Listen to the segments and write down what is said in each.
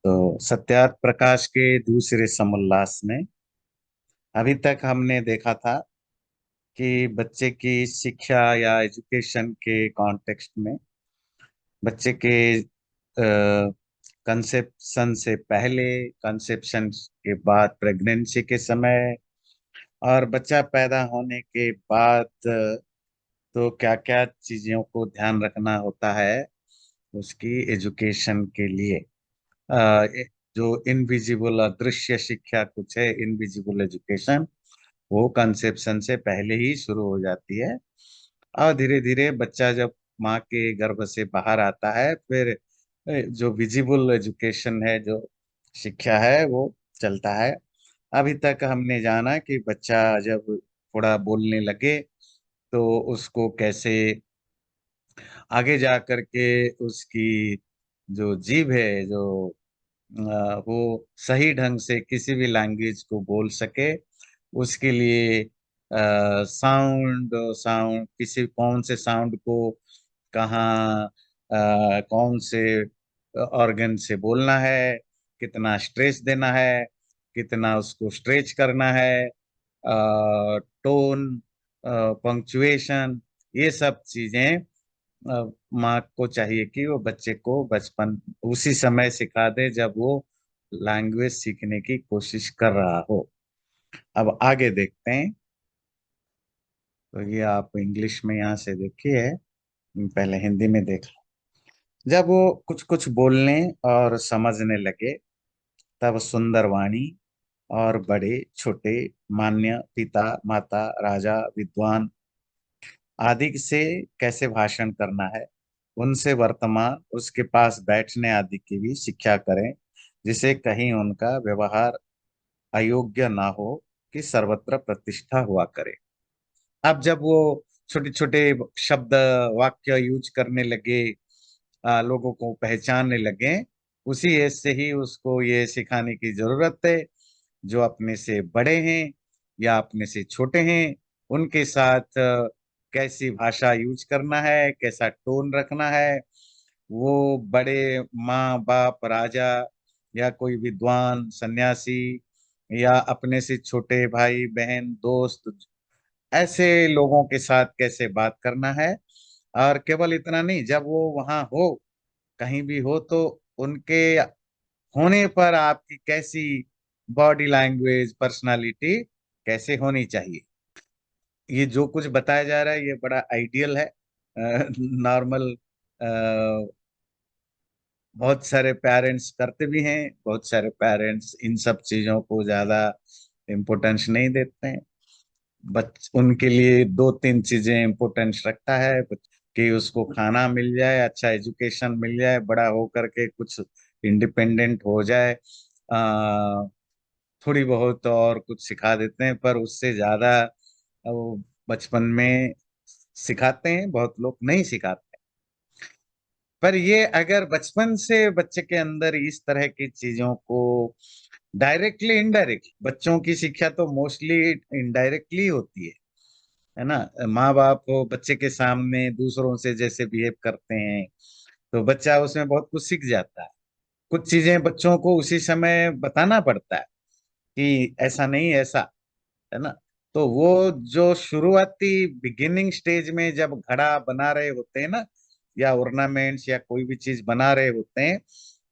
तो सत्यार्थ प्रकाश के दूसरे समोल्लास में अभी तक हमने देखा था कि बच्चे की शिक्षा या एजुकेशन के कॉन्टेक्स्ट में बच्चे के कंसेप्शन से पहले, कंसेप्शन के बाद, प्रेगनेंसी के समय और बच्चा पैदा होने के बाद तो क्या क्या चीजों को ध्यान रखना होता है उसकी एजुकेशन के लिए। जो इनविजिबल अदृश्य शिक्षा कुछ है, इनविजिबल एजुकेशन, वो कंसेप्शन से पहले ही शुरू हो जाती है और धीरे धीरे बच्चा जब माँ के गर्भ से बाहर आता है फिर जो विजिबल एजुकेशन है, जो शिक्षा है, वो चलता है। अभी तक हमने जाना कि बच्चा जब थोड़ा बोलने लगे तो उसको कैसे आगे जा करके उसकी जो जीभ है, जो वो सही ढंग से किसी भी लैंग्वेज को बोल सके, उसके लिए साउंड साउंड किसी कौन से साउंड को कहाँ कौन से ऑर्गन से बोलना है, कितना स्ट्रेस देना है, कितना उसको स्ट्रेच करना है, टोन, पंक्चुएशन, ये सब चीजें माँ को चाहिए कि वो बच्चे को बचपन उसी समय सिखा दे जब वो लैंग्वेज सीखने की कोशिश कर रहा हो। अब आगे देखते हैं। तो ये आप इंग्लिश में यहाँ से देखिए, पहले हिंदी में देख लो। जब वो कुछ कुछ बोलने और समझने लगे तब सुंदर वाणी और बड़े छोटे, मान्य, पिता माता, राजा, विद्वान आदि से कैसे भाषण करना है, उनसे वर्तमान उसके पास बैठने आदि की भी शिक्षा करें, जिसे कहीं उनका व्यवहार अयोग्य ना हो कि सर्वत्र प्रतिष्ठा हुआ करे। अब जब वो छोटे छोटे शब्द वाक्य यूज करने लगे, लोगों को पहचानने लगे, उसी एज से ही उसको ये सिखाने की जरूरत है जो अपने से बड़े हैं या अपने से छोटे हैं उनके साथ कैसी भाषा यूज करना है, कैसा टोन रखना है। वो बड़े माँ बाप, राजा या कोई विद्वान सन्यासी या अपने से छोटे भाई बहन दोस्त, ऐसे लोगों के साथ कैसे बात करना है। और केवल इतना नहीं, जब वो वहां हो, कहीं भी हो, तो उनके होने पर आपकी कैसी बॉडी लैंग्वेज, पर्सनालिटी कैसे होनी चाहिए। ये जो कुछ बताया जा रहा है ये बड़ा आइडियल है, नॉर्मल। बहुत सारे पेरेंट्स करते भी हैं, बहुत सारे पेरेंट्स इन सब चीजों को ज्यादा इम्पोर्टेंस नहीं देते हैं। बच उनके लिए दो तीन चीजें इम्पोर्टेंस रखता है कि उसको खाना मिल जाए, अच्छा एजुकेशन मिल जाए, बड़ा हो करके कुछ इंडिपेंडेंट हो जाए। थोड़ी बहुत और कुछ सिखा देते हैं पर उससे ज्यादा वो बचपन में सिखाते हैं, बहुत लोग नहीं सिखाते। पर ये अगर बचपन से बच्चे के अंदर इस तरह की चीजों को डायरेक्टली इनडायरेक्टली, बच्चों की शिक्षा तो मोस्टली इनडायरेक्टली होती है ना। माँ बाप वो बच्चे के सामने दूसरों से जैसे बिहेव करते हैं तो बच्चा उसमें बहुत कुछ सीख जाता है। कुछ चीजें बच्चों को उसी समय बताना पड़ता है कि ऐसा नहीं, ऐसा, है ना। तो वो जो शुरुआती बिगिनिंग स्टेज में जब घड़ा बना रहे होते हैं ना, या ऑर्नामेंट्स या कोई भी चीज बना रहे होते हैं,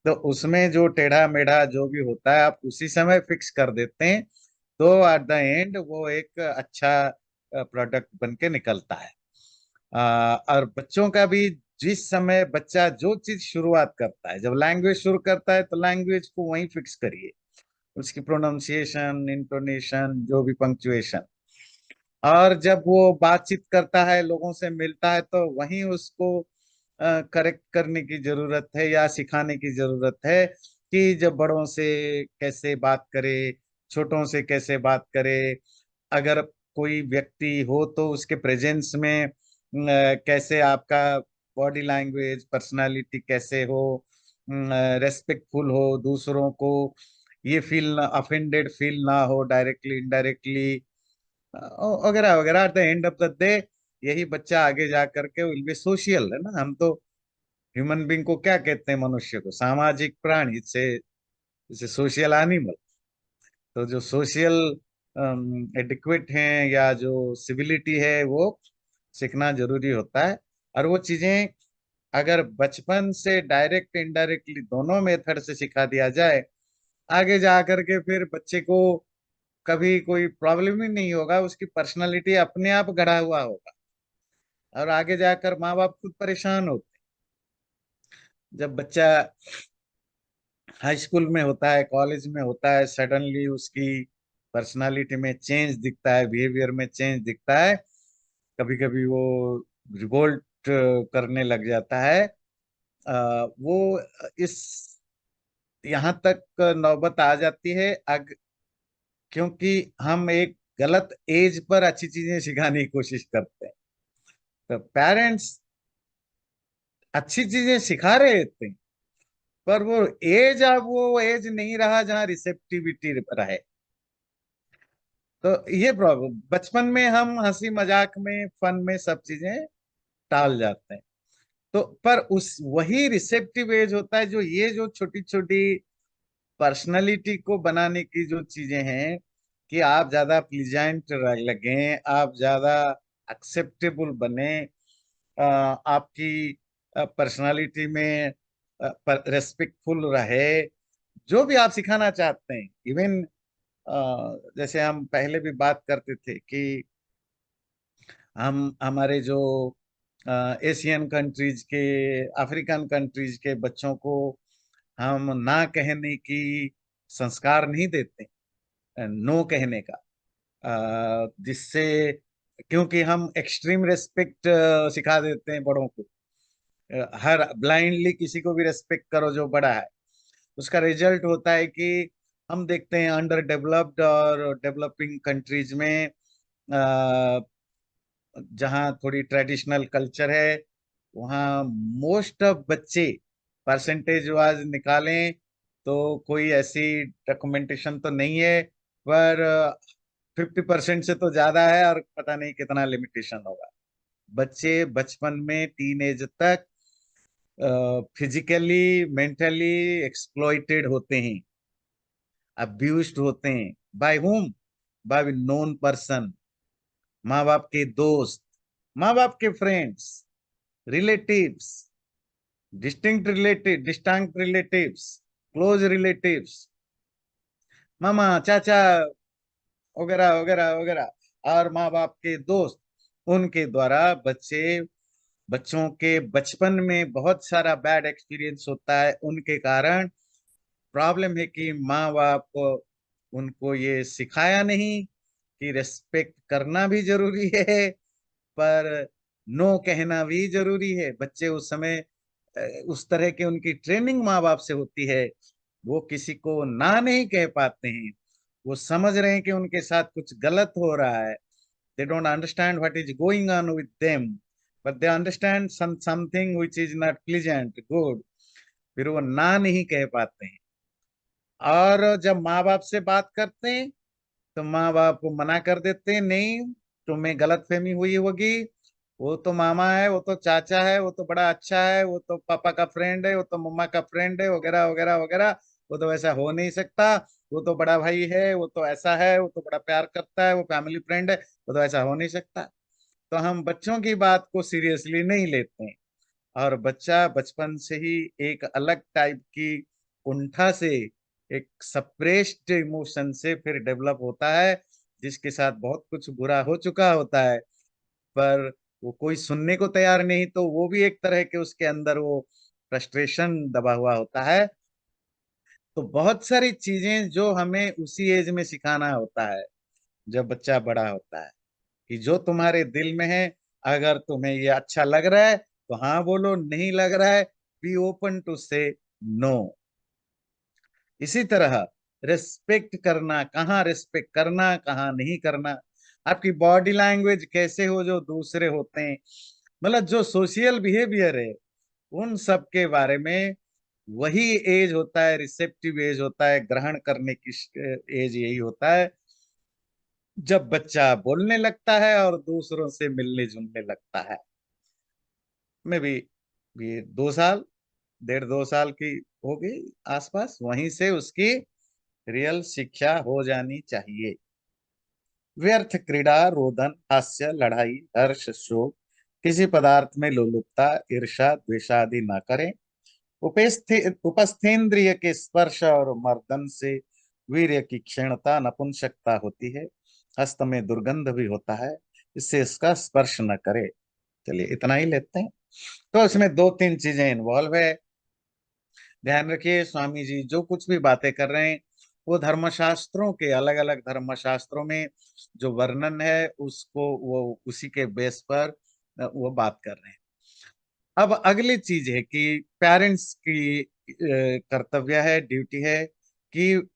तो उसमें जो टेढ़ा मेढ़ा जो भी होता है आप उसी समय फिक्स कर देते हैं, तो एट द एंड वो एक अच्छा प्रोडक्ट बन के निकलता है। और बच्चों का भी, जिस समय बच्चा जो चीज शुरुआत करता है, जब लैंग्वेज शुरू करता है तो लैंग्वेज को वहीं फिक्स करिए, उसकी प्रोनाउंसिएशन, इंटोनेशन, जो भी पंक्चुएशन। और जब वो बातचीत करता है, लोगों से मिलता है, तो वहीं उसको करेक्ट करने की जरूरत है या सिखाने की जरूरत है कि जब बड़ों से कैसे बात करे, छोटों से कैसे बात करे। अगर कोई व्यक्ति हो तो उसके प्रेजेंस में कैसे आपका बॉडी लैंग्वेज, पर्सनालिटी कैसे हो, रेस्पेक्टफुल हो दूसरों को, ये फील अफेंडेड फील ना हो डायरेक्टली इनडायरेक्टली, वगैरह वगैरह। At the end of the day यही बच्चा आगे जा करके विल बी सोशल, है ना। हम तो ह्यूमन बींग को क्या कहते हैं, मनुष्य को सामाजिक प्राणी से जैसे सोशल एनिमल। तो जो सोशल एडिक्वेट हैं या जो सिविलिटी है वो सीखना जरूरी होता है। और वो चीजें अगर बचपन से डायरेक्ट इनडायरेक्टली दोनों मेथड से सिखा दिया जाए, आगे जा करके फिर बच्चे को कभी कोई प्रॉब्लम ही नहीं होगा, उसकी पर्सनालिटी अपने आप गढ़ा हुआ होगा। और आगे जाकर माँ बाप खुद परेशान होते हैं। जब बच्चा हाई स्कूल में होता है, कॉलेज में होता है, सडनली उसकी पर्सनालिटी में चेंज दिखता है, बिहेवियर में चेंज दिखता है। कभी कभी वो रिवोल्ट करने लग जाता है। वो इस यहाँ तक नौबत आ जाती है क्योंकि हम एक गलत एज पर अच्छी चीजें सिखाने की कोशिश करते हैं। तो पेरेंट्स अच्छी चीजें सिखा रहे थे, पर वो एज, अब वो एज नहीं रहा जहाँ रिसेप्टिविटी रहे। तो ये प्रॉब्लम, बचपन में हम हंसी मजाक में, फन में सब चीजें टाल जाते हैं। तो पर उस वही रिसेप्टिव एज होता है जो ये जो छोटी छोटी पर्सनालिटी को बनाने की जो चीजें हैं, कि आप ज्यादा प्लीजेंट लगें, आप ज्यादा एक्सेप्टेबल बने, आपकी पर्सनालिटी में रेस्पेक्टफुल रहे, जो भी आप सिखाना चाहते हैं। इवन जैसे हम पहले भी बात करते थे कि हम हमारे जो एशियन कंट्रीज के, अफ्रीकन कंट्रीज के बच्चों को हम ना कहने की संस्कार नहीं देते, नो कहने का, जिससे, क्योंकि हम एक्सट्रीम रेस्पेक्ट सिखा देते हैं बड़ों को। हर ब्लाइंडली किसी को भी रेस्पेक्ट करो जो बड़ा है। उसका रिजल्ट होता है कि हम देखते हैं अंडर डेवलप्ड और डेवलपिंग कंट्रीज में, जहाँ थोड़ी ट्रेडिशनल कल्चर है, वहाँ मोस्ट ऑफ बच्चे परसेंटेज वाइज निकालें तो कोई ऐसी डॉक्यूमेंटेशन तो नहीं है, पर 50% से तो ज्यादा है, और पता नहीं कितना लिमिटेशन होगा। बच्चे बचपन में टीन एज तक फिजिकली, मेंटली एक्सप्लॉइटेड होते हैं, अब्यूज्ड होते हैं। By whom? By known person, माँ बाप के दोस्त, माँ बाप के friends, relatives, distinct relatives, close relatives, मामा, चाचा, वगैरह वगैरह वगैरह, और माँ बाप के दोस्त। उनके द्वारा बच्चों के बचपन में बहुत सारा बैड एक्सपीरियंस होता है उनके कारण। प्रॉब्लम है कि माँ बाप उनको ये सिखाया नहीं कि रेस्पेक्ट करना भी जरूरी है, पर नो कहना भी जरूरी है। बच्चे उस समय उस तरह के उनकी ट्रेनिंग माँ बाप से होती है, वो किसी को ना नहीं कह पाते हैं। वो समझ रहे हैं कि उनके साथ कुछ गलत हो रहा है। They don't understand what is going on with them, but they understand something which is not pleasant good. फिर वो ना नहीं कह पाते हैं। और जब माँ बाप से बात करते हैं तो माँ बाप को मना कर देते हैं, नहीं, तुम्हें गलतफहमी हुई होगी, वो तो मामा है, वो तो चाचा है, वो तो बड़ा अच्छा है, वो तो पापा का फ्रेंड है, वो तो मम्मा का फ्रेंड है, वगैरह वगैरह वगैरह। वो तो वैसा हो नहीं सकता, वो तो बड़ा भाई है, वो तो ऐसा है, वो तो बड़ा प्यार करता है, वो फैमिली फ्रेंड है, वो तो ऐसा हो नहीं सकता। तो हम बच्चों की बात को सीरियसली नहीं लेते हैं। और बच्चा बचपन से ही एक अलग टाइप की कुंठा से, एक सप्रेस्ड इमोशन से फिर डेवलप होता है, जिसके साथ बहुत कुछ बुरा हो चुका होता है। पर वो कोई सुनने को तैयार नहीं, तो वो भी एक तरह के उसके अंदर वो फ्रस्ट्रेशन दबा हुआ होता है। तो बहुत सारी चीजें जो हमें उसी एज में सिखाना होता है, जब बच्चा बड़ा होता है, कि जो तुम्हारे दिल में है, अगर तुम्हें ये अच्छा लग रहा है तो हाँ बोलो, नहीं लग रहा है बी ओपन टू से नो। इसी तरह रिस्पेक्ट करना, कहाँ रिस्पेक्ट करना, कहाँ नहीं करना, आपकी बॉडी लैंग्वेज कैसे हो जो दूसरे होते हैं, मतलब जो सोशल बिहेवियर है, उन सब के बारे में। वही एज होता है, रिसेप्टिव एज होता है, ग्रहण करने की एज यही होता है, जब बच्चा बोलने लगता है और दूसरों से मिलने जुलने लगता है। मैं भी ये 2 साल, 1.5 2 साल की होगी आसपास, वहीं से उसकी रियल शिक्षा हो जानी चाहिए। व्यर्थ क्रीड़ा, रोदन, हास्य, लड़ाई, हर्ष, शोक, किसी पदार्थ में लोलुपता, ईर्षा, द्वेषादि न करें। उपस्थेंद्रिय के स्पर्श और मर्दन से वीर्य की क्षीणता, नपुंसकता होती है। हस्त में दुर्गंध भी होता है, इससे इसका स्पर्श न करे। चलिए इतना ही लेते हैं। तो इसमें दो तीन चीजें इन्वॉल्व है। ध्यान रखिए, स्वामी जी जो कुछ भी बातें कर रहे हैं वो धर्मशास्त्रों के, अलग अलग धर्मशास्त्रों में जो वर्णन है उसको वो उसी के बेस पर वो बात कर रहे हैं। अब अगली चीज है कि पेरेंट्स की कर्तव्य है, ड्यूटी है कि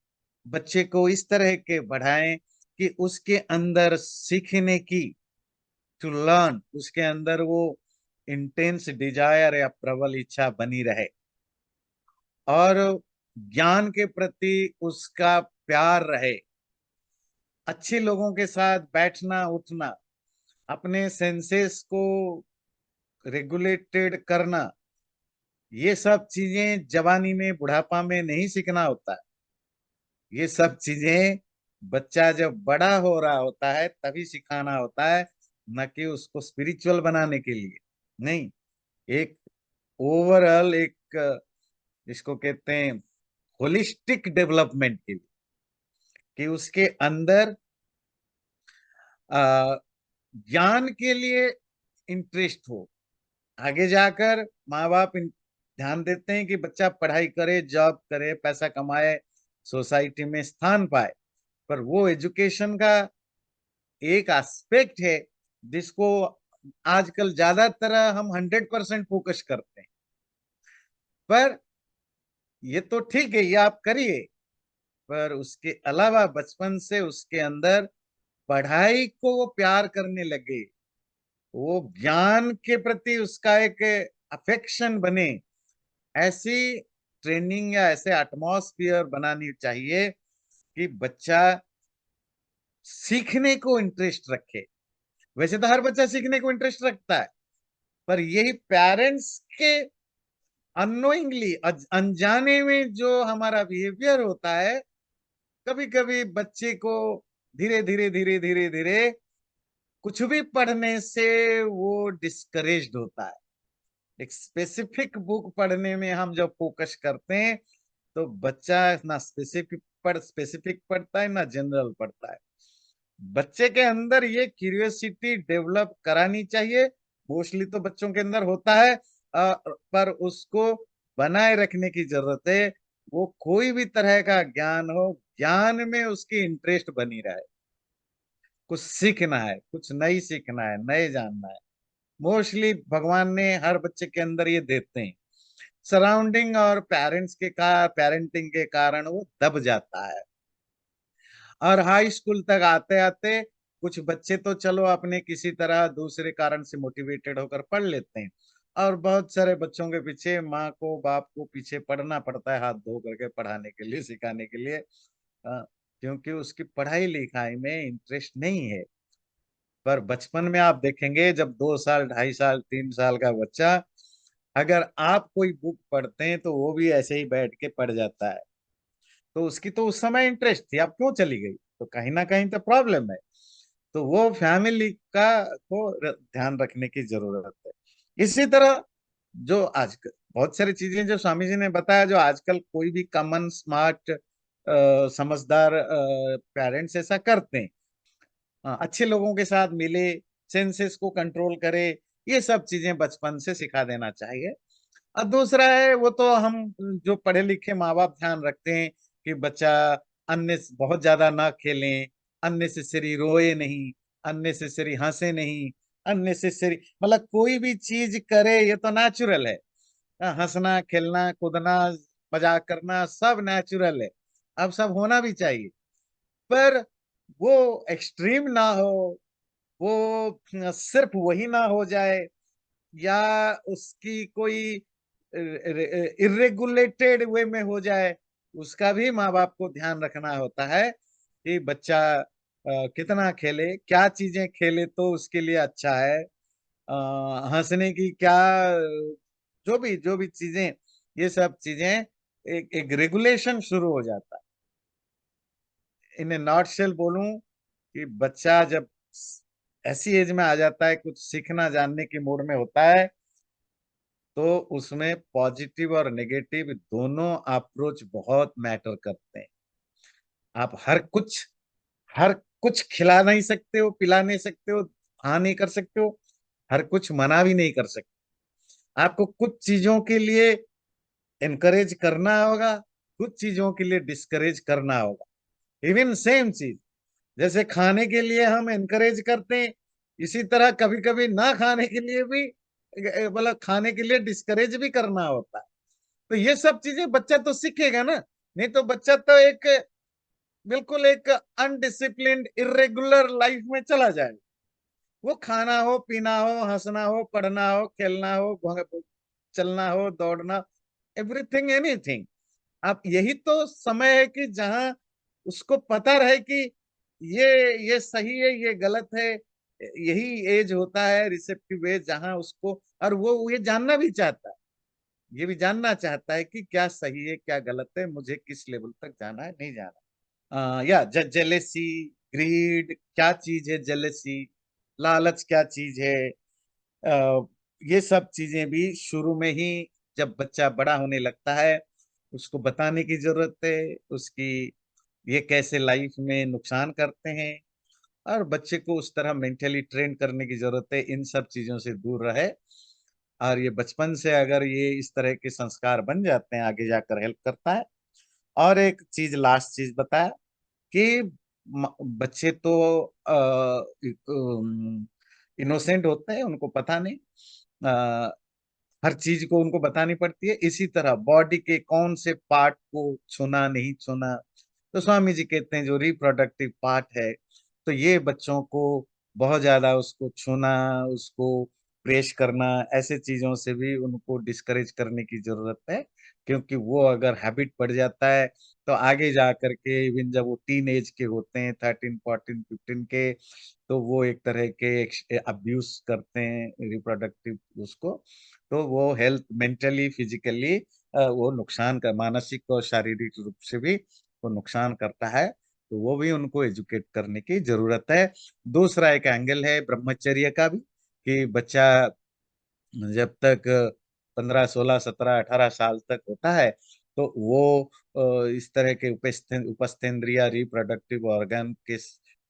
बच्चे को इस तरह के बढ़ाएं कि उसके अंदर सीखने की, टू लर्न, उसके अंदर वो इंटेंस डिजायर या प्रबल इच्छा बनी रहे, और ज्ञान के प्रति उसका प्यार रहे। अच्छे लोगों के साथ बैठना उठना, अपने सेंसेस को रेगुलेटेड करना, ये सब चीजें जवानी में बुढ़ापा में नहीं सीखना होता है। ये सब चीजें बच्चा जब बड़ा हो रहा होता है तभी सिखाना होता है, न कि उसको स्पिरिचुअल बनाने के लिए। नहीं, एक ओवरऑल एक इसको कहते हैं होलिस्टिक डेवलपमेंट के लिए, कि उसके अंदर आ, ज्ञान के लिए इंटरेस्ट हो। आगे जाकर माँ बाप ध्यान देते हैं कि बच्चा पढ़ाई करे, जॉब करे, पैसा कमाए, सोसाइटी में स्थान पाए, पर वो एजुकेशन का एक एस्पेक्ट है जिसको आजकल ज्यादातर हम 100% फोकस करते हैं। पर ये तो ठीक है, ये आप करिए, पर उसके अलावा बचपन से उसके अंदर पढ़ाई को वो प्यार करने लगे, वो ज्ञान के प्रति उसका एक अफेक्शन बने, ऐसी ट्रेनिंग या ऐसे एटमॉस्फेयर बनानी चाहिए कि बच्चा सीखने को इंटरेस्ट रखे। वैसे तो हर बच्चा सीखने को इंटरेस्ट रखता है, पर यही पेरेंट्स के अननोइंगली, अनजाने में जो हमारा बिहेवियर होता है, कभी कभी बच्चे को धीरे धीरे धीरे धीरे धीरे कुछ भी पढ़ने से वो डिस्करेज्ड होता है। एक स्पेसिफिक बुक पढ़ने में हम जब फोकस करते हैं तो बच्चा ना स्पेसिफिक पढ़ता है ना जनरल पढ़ता है। बच्चे के अंदर ये क्यूरियोसिटी डेवलप करानी चाहिए। मोस्टली तो बच्चों के अंदर होता है, पर उसको बनाए रखने की जरूरत है। वो कोई भी तरह का ज्ञान हो, ज्ञान में उसकी इंटरेस्ट बनी रहे। कुछ सीखना है, कुछ नई सीखना है, नए जानना है। मोस्टली भगवान ने हर बच्चे के अंदर ये देते हैं। सराउंडिंग और पेरेंटिंग के कारण वो दब जाता है। और हाई स्कूल तक आते आते कुछ बच्चे तो चलो अपने किसी तरह दूसरे कारण से मोटिवेटेड होकर पढ़ लेते हैं, और बहुत सारे बच्चों के पीछे माँ को बाप को पीछे पढ़ना पड़ता है, हाथ धो करके पढ़ाने के लिए, सिखाने के लिए, क्योंकि उसकी पढ़ाई लिखाई में इंटरेस्ट नहीं है। पर बचपन में आप देखेंगे जब 2 साल, 2.5 साल, 3 साल का बच्चा, अगर आप कोई बुक पढ़ते हैं तो वो भी ऐसे ही बैठ के पढ़ जाता है। तो उसकी तो उस समय इंटरेस्ट थी, अब क्यों चली गई? तो कहीं ना कहीं तो प्रॉब्लम है। तो वो फैमिली का को ध्यान रखने की जरूरत है। इसी तरह जो आजकल बहुत सारी चीजें जो स्वामी जी ने बताया, जो आजकल कोई भी कॉमन स्मार्ट समझदार पेरेंट्स ऐसा करते हैं। अच्छे लोगों के साथ मिले, सेंसेस को कंट्रोल करे, ये सब चीजें बचपन से सिखा देना चाहिए। और दूसरा है, वो तो हम जो पढ़े लिखे माँ बाप ध्यान रखते हैं कि बच्चा अन्य बहुत ज्यादा ना खेलें, अननेसेसरी रोए नहीं, अननेसेसरी हंसे नहीं, अननेसेसरी मतलब कोई भी चीज करे, ये तो नेचुरल है। हंसना, खेलना, कूदना, मजाक करना सब नेचुरल है, अब सब होना भी चाहिए। पर वो एक्सट्रीम ना हो, वो सिर्फ वही ना हो जाए, या उसकी कोई इरेगुलेटेड वे में हो जाए, उसका भी माँ बाप को ध्यान रखना होता है कि बच्चा कितना खेले, क्या चीजें खेले तो उसके लिए अच्छा है। हंसने की क्या, जो भी चीजें, ये सब चीजें एक रेगुलेशन शुरू हो जाता है। इन नॉट शेल बोलूं कि बच्चा जब ऐसी एज में आ जाता है, कुछ सीखना जानने की मूड में होता है, तो उसमें पॉजिटिव और नेगेटिव दोनों अप्रोच बहुत मैटर करते हैं। आप हर कुछ खिला नहीं सकते हो, पिला नहीं सकते हो, हाँ नहीं कर सकते हो, हर कुछ मना भी नहीं कर सकते। आपको कुछ चीजों के लिए एनकरेज करना होगा, कुछ चीजों के लिए डिस्करेज करना होगा। इवन सेम चीज, जैसे खाने के लिए हम एनकरेज करते हैं, इसी तरह कभी कभी ना खाने के लिए भी, मतलब खाने के लिए डिस्करेज भी करना होता है। तो ये सब चीजें बच्चा तो सीखेगा ना, नहीं तो बच्चा तो एक बिल्कुल एक अनडिसिप्लिन्ड इरेगुलर लाइफ में चला जाएगा। वो खाना हो, पीना हो, हंसना हो, पढ़ना हो, खेलना हो, चलना हो, दौड़ना, एवरीथिंग एनीथिंग। अब यही तो समय है कि जहां उसको पता रहे कि ये ये सही है, ये गलत है। यही एज होता है, रिसेप्टिव एज, जहां उसको, और वो ये जानना भी चाहता है, ये भी जानना चाहता है कि क्या सही है, क्या गलत है, मुझे किस लेवल तक जाना है, नहीं जाना। या जेलेसी, ग्रीड क्या चीज है, जेलेसी, लालच क्या चीज है। ये सब चीजें भी शुरू में ही, जब बच्चा बड़ा होने लगता है, उसको बताने की जरूरत है, उसकी ये कैसे लाइफ में नुकसान करते हैं, और बच्चे को उस तरह मेंटली ट्रेन करने की जरूरत है, इन सब चीजों से दूर रहे। और ये बचपन से अगर ये इस तरह के संस्कार बन जाते हैं, आगे जाकर हेल्प करता है। और एक चीज, लास्ट चीज बताया कि बच्चे तो इनोसेंट होते हैं, उनको पता नहीं, हर चीज को उनको बतानी पड़ती है। इसी तरह बॉडी के कौन से पार्ट को छूना, नहीं छूना, तो स्वामी जी कहते हैं जो रिप्रोडक्टिव पार्ट है, तो ये बच्चों को बहुत ज्यादा उसको छूना, उसको प्रेस करना, ऐसे चीजों से भी उनको डिस्करेज करने की जरूरत है। क्योंकि वो अगर हैबिट पड़ जाता है, तो आगे जा करके इवन जब वो टीन एज के होते हैं, 13 14 15 के, तो वो एक तरह के अब्यूज करते हैं रिप्रोडक्टिव उसको, तो वो हेल्थ, मेंटली, फिजिकली वो नुकसान का, मानसिक और शारीरिक रूप से भी वो नुकसान करता है। तो वो भी उनको एजुकेट करने की जरूरत है। दूसरा एक एंगल है ब्रह्मचर्य का भी, कि बच्चा जब तक 15 16 17 18 साल तक होता है, तो वो इस तरह के उपस्थेंद्रिय रिप्रोडक्टिव ऑर्गन के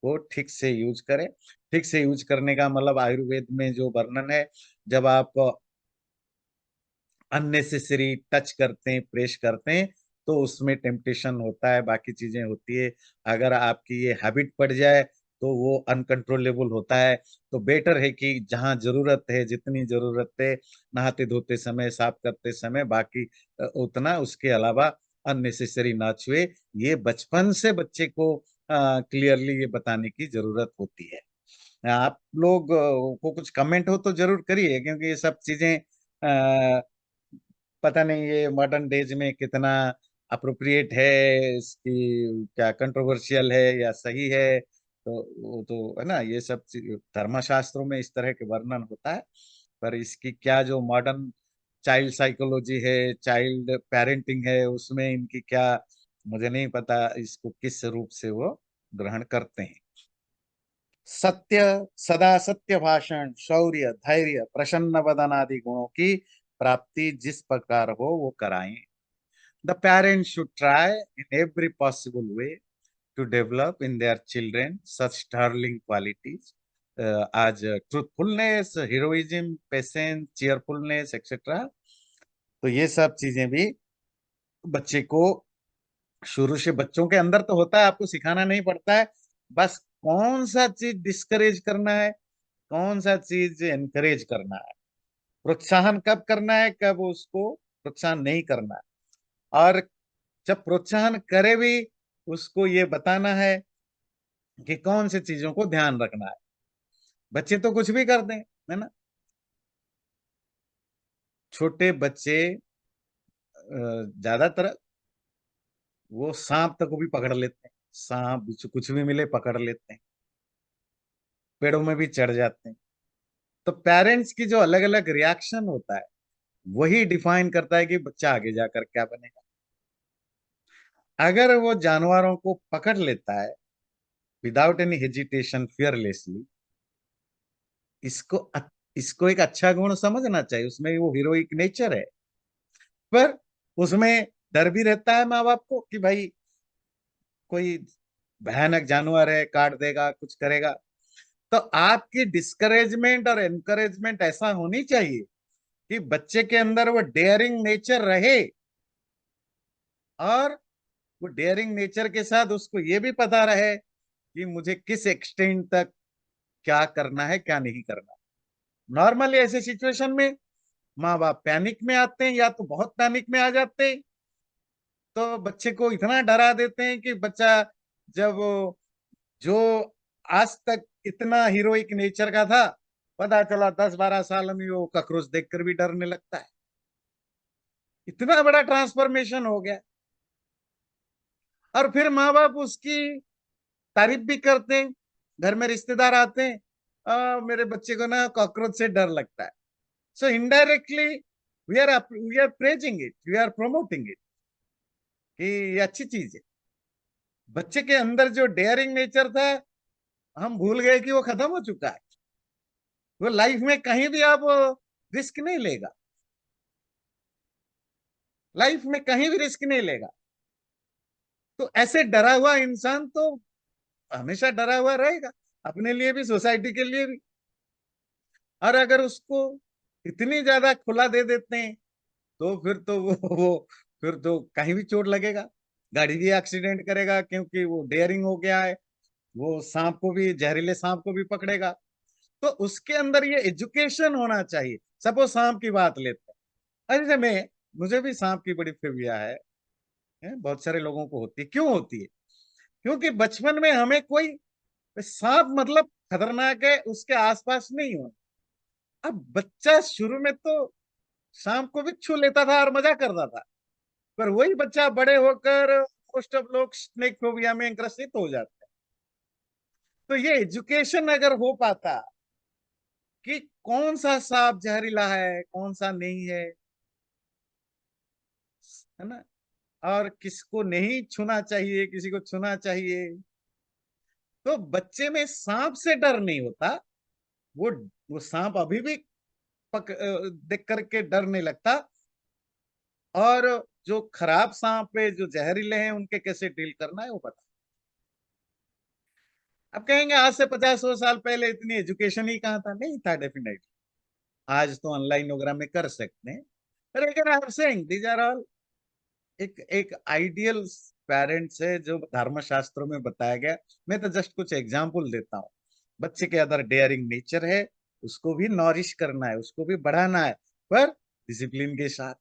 को ठीक से यूज करे। ठीक से यूज करने का मतलब आयुर्वेद में जो वर्णन है, जब आप अननेसेसरी टच करते हैं, प्रेस करते हैं, तो उसमें टेम्पटेशन होता है, बाकी चीजें होती है। अगर आपकी ये हैबिट पड़ जाए, तो वो अनकंट्रोलेबल होता है। तो बेटर है कि जहां जरूरत है, जितनी जरूरत है, नहाते धोते समय, साफ करते समय, बाकी उतना, उसके अलावा अननेसेसरी ना छुए। ये बचपन से बच्चे को क्लियरली ये बताने की जरूरत होती है। आप लोग को कुछ कमेंट हो तो जरूर करिए, क्योंकि ये सब चीजें पता नहीं ये मॉडर्न डेज में कितना अप्रोप्रिएट है, इसकी क्या कंट्रोवर्शियल है या सही है। तो वो तो है ना, ये सब धर्मशास्त्रों में इस तरह के वर्णन होता है, पर इसकी क्या जो मॉडर्न चाइल्ड साइकोलॉजी है, चाइल्ड पेरेंटिंग है, उसमें इनकी क्या, मुझे नहीं पता इसको किस रूप से वो ग्रहण करते हैं। सत्य, सदा सत्य भाषण, शौर्य, धैर्य, प्रसन्न वदन आदि गुणों की प्राप्ति जिस प्रकार हो वो कराएं। The parents should try in every possible way to develop in their children such sterling qualities as truthfulness, heroism, patience, cheerfulness, etcetera. तो ये सब चीजें भी बच्चे को शुरू से, बच्चों के अंदर तो होता है, आपको सिखाना नहीं पड़ता है। बस कौन सा चीज डिस्करेज करना है, कौन सा चीज एनकरेज करना है, प्रोत्साहन कब करना है, कब उसको प्रोत्साहन नहीं करना है। और जब प्रोत्साहन करे भी, उसको ये बताना है कि कौन सी चीजों को ध्यान रखना है। बच्चे तो कुछ भी कर दें, है ना। छोटे बच्चे ज्यादातर वो सांप तक को भी पकड़ लेते हैं, सांप बिच्छू कुछ भी मिले पकड़ लेते हैं, पेड़ों में भी चढ़ जाते हैं। तो पेरेंट्स की जो अलग अलग रिएक्शन होता है, वही डिफाइन करता है कि बच्चा आगे जाकर क्या बनेगा। अगर वो जानवरों को पकड़ लेता है विदाउट एनी हेजिटेशन, फियरलेसली, इसको इसको एक अच्छा गुण समझना चाहिए, उसमें वो हीरोइक नेचर है। पर उसमें डर भी रहता है माँ बाप को कि भाई कोई भयानक जानवर है, काट देगा, कुछ करेगा। तो आपकी डिस्करेजमेंट और एनकरेजमेंट ऐसा होनी चाहिए कि बच्चे के अंदर वो डेयरिंग नेचर रहे, और वो डेयरिंग नेचर के साथ उसको ये भी पता रहे कि मुझे किस एक्सटेंट तक क्या करना है, क्या नहीं करना। नॉर्मली ऐसे सिचुएशन में माँ बाप पैनिक में आते हैं, या तो बहुत पैनिक में आ जाते हैं, तो बच्चे को इतना डरा देते हैं कि बच्चा जब जो आज तक इतना हीरोइक नेचर का था, पता चला 10-12 साल में वो ककरोच देखकर भी डरने लगता है। इतना बड़ा ट्रांसफॉर्मेशन हो गया। और फिर माँ बाप उसकी तारीफ भी करते हैं, घर में रिश्तेदार आते हैं, मेरे बच्चे को ना कॉकरोच से डर लगता है। So indirectly we are praising it, we are promoting it कि ये अच्छी चीज है। बच्चे के अंदर जो डेयरिंग नेचर था, हम भूल गए कि वो खत्म हो चुका है। वो लाइफ में कहीं भी आप रिस्क नहीं लेगा, लाइफ में कहीं भी रिस्क नहीं लेगा। तो ऐसे डरा हुआ इंसान तो हमेशा डरा हुआ रहेगा, अपने लिए भी, सोसाइटी के लिए भी। और अगर उसको इतनी ज्यादा खुला दे देते हैं, तो फिर तो वो फिर तो कहीं भी चोट लगेगा, गाड़ी भी एक्सीडेंट करेगा, क्योंकि वो डेयरिंग हो गया है। वो सांप को भी, जहरीले सांप को भी पकड़ेगा। तो उसके अंदर ये एजुकेशन होना चाहिए। सपोज सांप की बात लेते हैं, अरे मैं, मुझे भी सांप की बड़ी फिबिया है, बहुत सारे लोगों को होती है। क्यों होती है? क्योंकि बचपन में हमें कोई सांप मतलब खतरनाक है उसके आसपास नहीं हो। अब बच्चा शुरू में तो सांप को भी छू लेता था और मजा करता था, पर वही बच्चा बड़े होकर मोस्ट ऑफ लोग स्नेक फोबिया में ग्रसित हो जाते हैं। तो ये एजुकेशन अगर हो पाता कि कौन सा सांप जहरीला है, कौन सा नहीं है ना, और किसको नहीं छूना चाहिए, किसी को छूना चाहिए, तो बच्चे में सांप से डर नहीं होता। वो वो सांप अभी भी देख करके डर नहीं लगता। और जो खराब सांप है, जो जहरीले हैं, उनके कैसे डील करना है वो पता। अब कहेंगे आज से 50-100 साल पहले इतनी एजुकेशन ही कहाँ था? नहीं था डेफिनेटली। आज तो ऑनलाइन वगैरह में कर सकते हैं। लेकिन I am saying these are all एक एक आइडियल पेरेंट्स है जो धर्मशास्त्रों में बताया गया। मैं तो जस्ट कुछ एग्जाम्पल देता हूँ। बच्चे के अंदर डेयरिंग नेचर है, उसको भी नॉरिश करना है, उसको भी बढ़ाना है, पर डिसिप्लिन के साथ।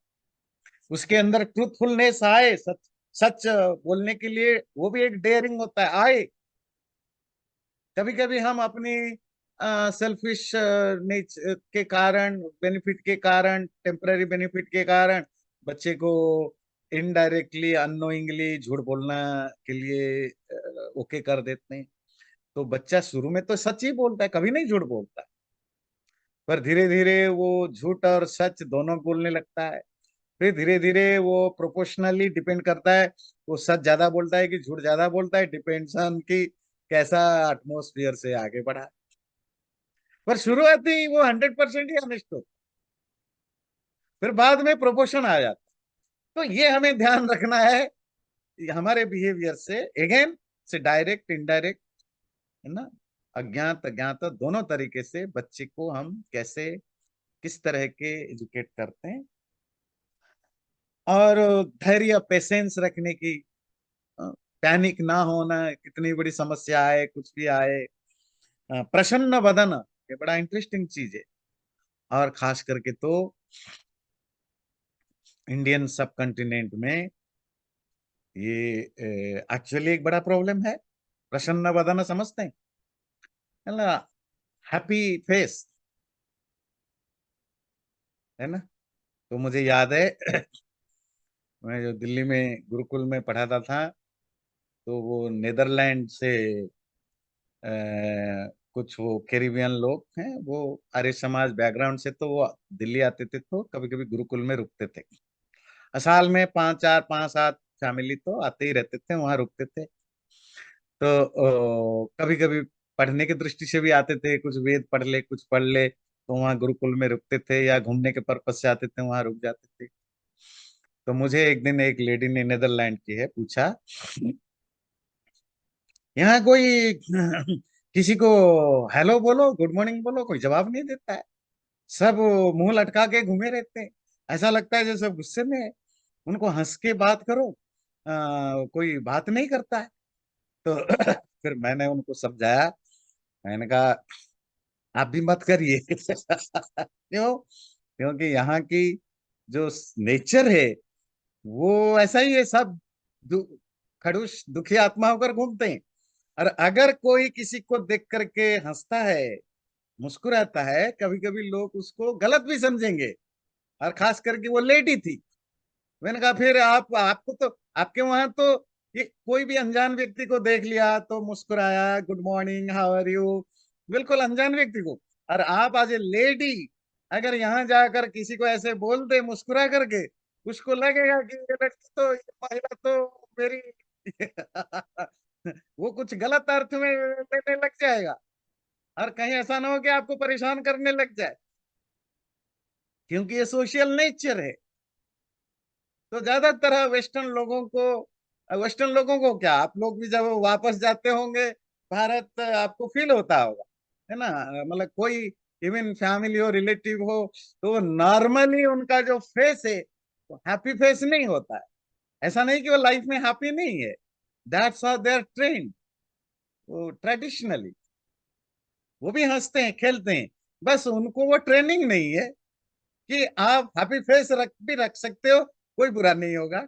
उसके अंदर ट्रूथफुलनेस आए, सच सच बोलने के लिए, वो भी एक डेयरिंग होता है, आए। कभी कभी हम अपनी सेल्फिश नेचर के कारण, बेनिफिट के कारण, टेम्पररी बेनिफिट के कारण बच्चे को इनडायरेक्टली, अननोइंगली झूठ बोलना के लिए ओके कर देते हैं। तो बच्चा शुरू में तो सच ही बोलता है, कभी नहीं झूठ बोलता, पर धीरे धीरे वो झूठ और सच दोनों बोलने लगता है। फिर धीरे धीरे वो प्रोपोर्शनली डिपेंड करता है, वो सच ज्यादा बोलता है कि झूठ ज्यादा बोलता है, डिपेंड्स ऑन कि कैसा एटमोसफियर से आगे बढ़ा। पर शुरुआती वो 100% ही ऑनेस्ट होता, फिर बाद में प्रोपोर्शन आ जाता। तो ये हमें ध्यान रखना है हमारे बिहेवियर से, अगेन से डायरेक्ट इनडायरेक्ट, है ना, अज्ञात अज्ञात दोनों तरीके से बच्चे को हम कैसे, किस तरह के एजुकेट करते हैं। और धैर्य, पेशेंस रखने की, पैनिक ना होना, कितनी बड़ी समस्या आए, कुछ भी आए, प्रसन्न वदन, ये बड़ा इंटरेस्टिंग चीज है। और खास करके तो इंडियन सब कॉन्टिनेंट में ये एक्चुअली एक बड़ा प्रॉब्लम है। प्रसन्न वदन समझते हैं, है ना, हैप्पी फेस, है ना। तो मुझे याद है मैं जो दिल्ली में गुरुकुल में पढ़ाता था, तो वो नेदरलैंड से कुछ वो कैरिबियन लोग हैं, वो आर्य समाज बैकग्राउंड से, तो वो दिल्ली आते थे, तो कभी कभी गुरुकुल में रुकते थे। साल में 5, 4, 5, 7 फैमिली तो आते ही रहते थे, वहां रुकते थे। तो कभी कभी पढ़ने की दृष्टि से भी आते थे, कुछ वेद पढ़ ले, कुछ पढ़ ले, तो वहां गुरुकुल में रुकते थे, या घूमने के पर्पज से आते थे, वहां रुक जाते थे। तो मुझे एक दिन एक लेडी ने, नेदरलैंड की है, पूछा, यहाँ कोई किसी को हेलो बोलो, गुड मॉर्निंग बोलो, कोई जवाब नहीं देता है, सब मुंह लटका के घूमे रहते हैं, ऐसा लगता है जैसे सब गुस्से में है। उनको हंस के बात करो, कोई बात नहीं करता है। तो फिर मैंने उनको समझाया, मैंने कहा आप भी मत करिए। क्यों? क्योंकि यहाँ की जो नेचर है वो ऐसा ही है, सब दु, खड़ूस दुखी आत्मा होकर घूमते हैं। और अगर कोई किसी को देख करके हंसता है, मुस्कुराता है, कभी कभी लोग उसको गलत भी समझेंगे, और खास करके वो लेडी थी। मैंने कहा फिर आप, आपको तो, आपके वहां तो ये कोई भी अनजान व्यक्ति को देख लिया तो मुस्कुराया, good morning, how are you, बिल्कुल अनजान व्यक्ति को। और आप एज ए लेडी अगर यहाँ जाकर किसी को ऐसे बोल दे मुस्कुरा करके, उसको लगेगा कि ये लड़की तो, ये महिला तो मेरी वो कुछ गलत अर्थ में लेने लग जाएगा, और कहीं ऐसा ना हो कि आपको परेशान करने लग जाए, क्योंकि ये सोशल नेचर है। तो ज्यादातर वेस्टर्न लोगों को क्या, आप लोग भी जब वापस जाते होंगे भारत, आपको फील होता होगा, है ना, मतलब कोई इवन फैमिली हो, रिलेटिव हो, तो नॉर्मली उनका जो फेस है वो हैप्पी फेस नहीं होता है। ऐसा नहीं कि वो लाइफ में हैप्पी नहीं है, that's how they are trained, वो ट्रेडिशनली वो भी हंसते हैं, खेलते हैं, बस उनको वो ट्रेनिंग नहीं है कि आप हैप्पी फेस रख सकते हो, कोई बुरा नहीं होगा।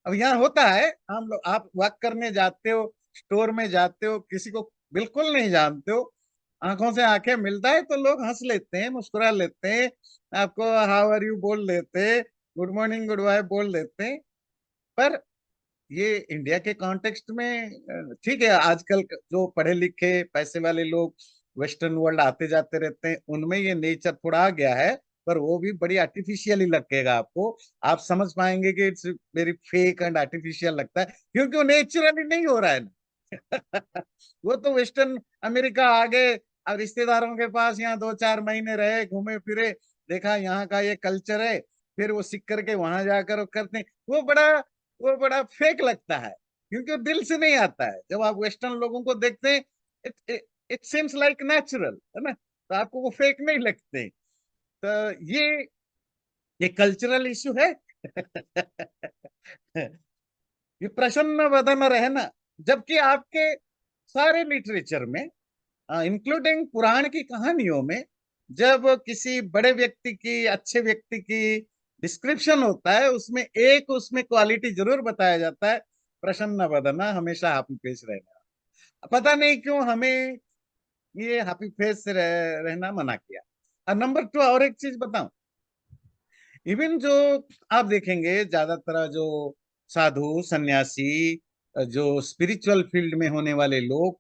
अब यहाँ होता है, हम लोग, आप वॉक करने जाते हो, स्टोर में जाते हो, किसी को बिल्कुल नहीं जानते हो, आंखों से आंखें मिलता है तो लोग हंस लेते हैं, मुस्कुरा लेते हैं, आपको हाउ आर यू बोल देते हैं, गुड मॉर्निंग, गुड बाय बोल देते हैं। पर ये इंडिया के कॉन्टेक्स्ट में ठीक है, आजकल जो पढ़े लिखे पैसे वाले लोग वेस्टर्न वर्ल्ड आते जाते रहते हैं, उनमें ये नेचर थोड़ा आ गया है, पर वो भी बड़ी आर्टिफिशियली लगेगा आपको, आप समझ पाएंगे कि it's very fake and artificial लगता है, क्योंकि वो नेचुरली नहीं हो रहा है ना। वो तो वेस्टर्न अमेरिका आ गए, अब रिश्तेदारों के पास यहाँ 2-4 महीने रहे, घूमे फिरे, देखा यहाँ का ये कल्चर है, फिर वो सीख करके वहां जाकर वो करते हैं, वो बड़ा फेक लगता है, क्योंकि वो दिल से नहीं आता है। जब आप वेस्टर्न लोगों को देखते हैं, it it seems like natural, है ना, तो आपको वो फेक नहीं लगते। तो ये कल्चरल इशू है। ये प्रसन्न वदन रहना, जबकि आपके सारे लिटरेचर में, इंक्लूडिंग पुराण की कहानियों में, जब किसी बड़े व्यक्ति की, अच्छे व्यक्ति की डिस्क्रिप्शन होता है, उसमें एक, उसमें क्वालिटी जरूर बताया जाता है, प्रसन्न वदना, हमेशा हैप्पी फेस रहना। पता नहीं क्यों हमें ये हैप्पी फेस से रहना मना किया। और नंबर 2, और एक चीज बताऊं, इवन जो आप देखेंगे ज्यादातर जो साधु सन्यासी, जो स्पिरिचुअल फील्ड में होने वाले लोग,